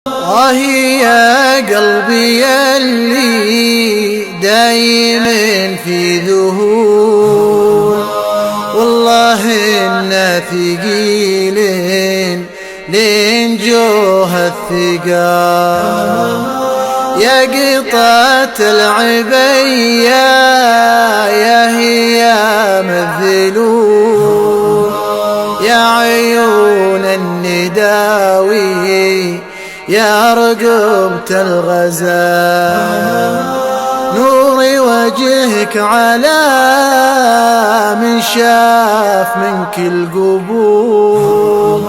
يا قلبي اللي دايم في ذهول، والله إنا ثقيلين لين جوه الثقال. يا قطعة العبية يا هيام الذلول، يا عيون النداوي يا رقبة الغزال. نور وجهك على من شاف منك القبول،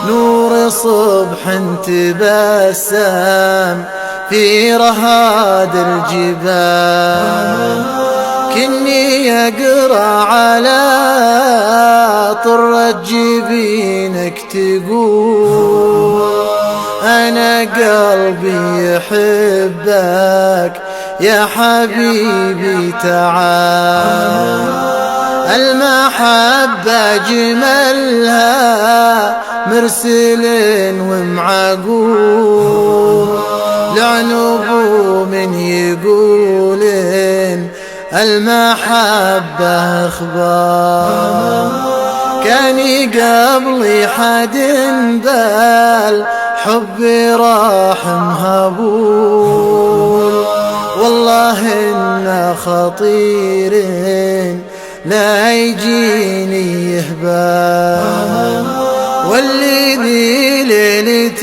نور صبح تبسم في رهاد الجبال. كني أقرأ على طرة جبينك تقول أنا قلبي يحبك يا حبيبي تعال. المحبة جملها مرسل ومعقول، لعنبو من يقولين المحبة اخبار. كان قبلي حد بال حبي راح مهبول، والله إنا خطيرين لا يجيني يهبال. واللي ذي ليلة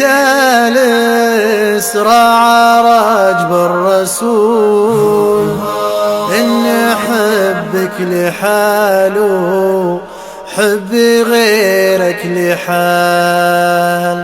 الإسراء عرج بالرسول، إن حبك لحاله حبي غيرك لحال.